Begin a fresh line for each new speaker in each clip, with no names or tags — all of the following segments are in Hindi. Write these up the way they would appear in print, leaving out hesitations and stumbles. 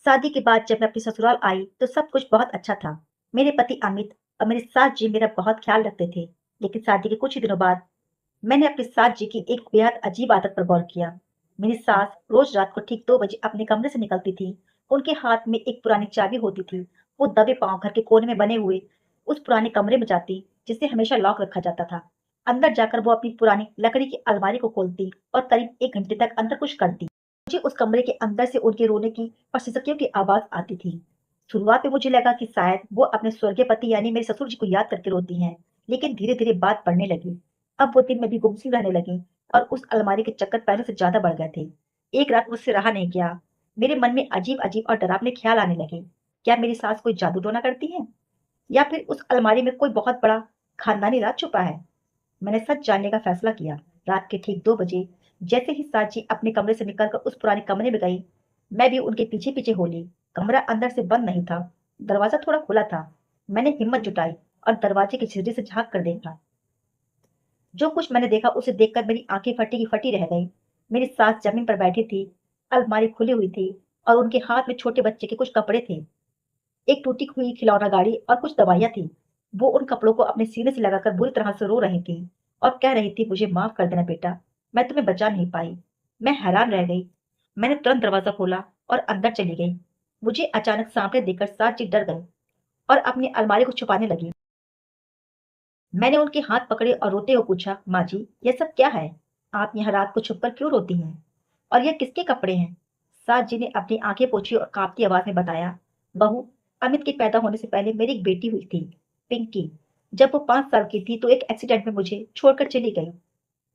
शादी के बाद जब मैं अपने ससुराल आई तो सब कुछ बहुत अच्छा था। मेरे पति अमित और मेरी सास जी मेरा बहुत ख्याल रखते थे। लेकिन शादी के कुछ ही दिनों बाद मैंने अपनी सास जी की एक बेहद अजीब आदत पर गौर किया। मेरी सास रोज रात को ठीक 2 बजे अपने कमरे से निकलती थी। उनके हाथ में एक पुरानी चाबी होती थी। वो दबे पांव घर के कोने में बने हुए उस पुराने कमरे में जाती जिसे हमेशा लॉक रखा जाता था। अंदर जाकर वो अपनी पुरानी लकड़ी की अलमारी को खोलती और करीब 1 घंटे तक अंदर कुछ करती। मुझे उस कमरे के अंदर से उनके रोने की और सिसकियों की आवाज आती थी। शुरुआत में मुझे लगा कि शायद वो अपने स्वर्गीय पति यानी मेरे ससुर जी को याद करके रोती हैं, लेकिन धीरे धीरे बात बढ़ने लगी। अब वो दिन में भी गुमसुम रहने लगी और उस अलमारी के चक्कर पहले से ज्यादा बढ़ गए थे। एक रात मुझसे रहा नहीं गया। मेरे मन में अजीब अजीब और डरावने ख्याल आने लगे। क्या मेरी सास कोई जादू टोना करती है या फिर उस अलमारी में कोई बहुत बड़ा खानदानी राज छुपा है? मैंने सच जानने का फैसला किया। रात के ठीक 2 बजे जैसे ही साची अपने कमरे से निकलकर उस पुराने कमरे में गई, मैं भी उनके पीछे पीछे हो ली। कमरा अंदर से बंद नहीं था, दरवाजा थोड़ा खुला था। मैंने हिम्मत जुटाई और दरवाजे की झिर्री से झांक कर देखा। जो कुछ मैंने देखा उसे देखकर मेरी आंखें फटी की फटी रह गई। मेरी सास जमीन पर बैठी थी, अलमारी खुली हुई थी और उनके हाथ में छोटे बच्चे के कुछ कपड़े थे। एक टूटी हुई खिलौना गाड़ी और कुछ दवाइयाँ थी। वो उन कपड़ों को अपने सीने से लगाकर बुरी तरह से रो रही थी और कह रही थी, मुझे माफ कर देना बेटा, मैं तुम्हें बचा नहीं पाई। मैं हैरान रह गई। मैंने तुरंत दरवाजा खोला और अंदर चली गई। मुझे अचानक सामने देखकर सास जी डर गई और अपनी अलमारी को छुपाने लगी। मैंने उनके हाथ पकड़े और रोते हुए पूछा, माँ जी, ये सब क्या है? आप यहाँ रात को छुपकर क्यों रोती हैं? और ये किसके कपड़े हैं? सास जी ने अपनी आंखें पोंछी और कांपती आवाज में बताया, बहू, अमित के पैदा होने से पहले मेरी एक बेटी हुई थी, पिंकी। जब वो 5 साल की थी तो एक एक्सीडेंट में मुझे छोड़कर चली गई।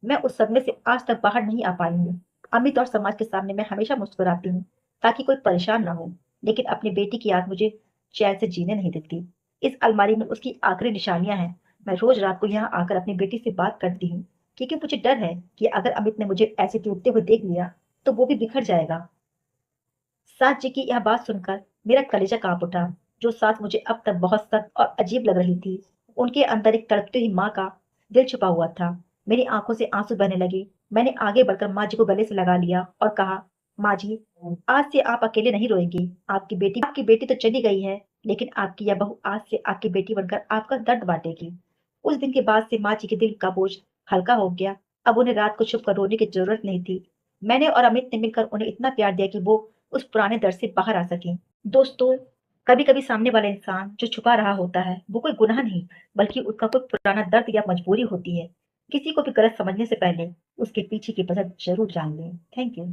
मैं उस सदमे से आज तक बाहर नहीं आ पाई हूँ। अमित और समाज के सामने मैं हमेशा मुस्कुराती हूँ ताकि कोई परेशान ना हो, लेकिन अपनी बेटी की याद मुझे चैन से जीने नहीं देती। इस अलमारी में उसकी आखिरी निशानियां हैं। मैं रोज रात को यहाँ आकर अपनी बेटी से बात करती हूँ, क्योंकि मुझे डर है कि अगर अमित ने मुझे ऐसे टूटते हुए देख लिया तो वो भी बिखर जाएगा। सास जी की यह बात सुनकर मेरा कलेजा कांप उठा। जो सास मुझे अब तक बहुत सख्त और अजीब लग रही थी, उनके अंदर एक तड़पती हुई माँ का दिल छुपा हुआ था। मेरी आंखों से आंसू बहने लगे। मैंने आगे बढ़कर माँ जी को गले से लगा लिया और कहा, माँ जी, आज से आप अकेले नहीं रोएंगी। आपकी बेटी तो चली गई है, लेकिन आपकी यह बहू आज से आपकी बेटी बनकर आपका दर्द बांटेगी। उस दिन के बाद से माँ जी के दिल का बोझ हल्का हो गया। अब उन्हें रात को छुप कर रोने की जरूरत नहीं थी। मैंने और अमित ने मिलकर उन्हें इतना प्यार दिया कि वो उस पुराने दर से बाहर आ सकें। दोस्तों, कभी-कभी सामने वाला इंसान जो छुपा रहा होता है, वो कोई गुनाह नहीं, बल्कि उसका कोई पुराना दर्द या मजबूरी होती है। किसी को भी गलत समझने से पहले उसके पीछे की वजह जरूर जान लें। Thank you.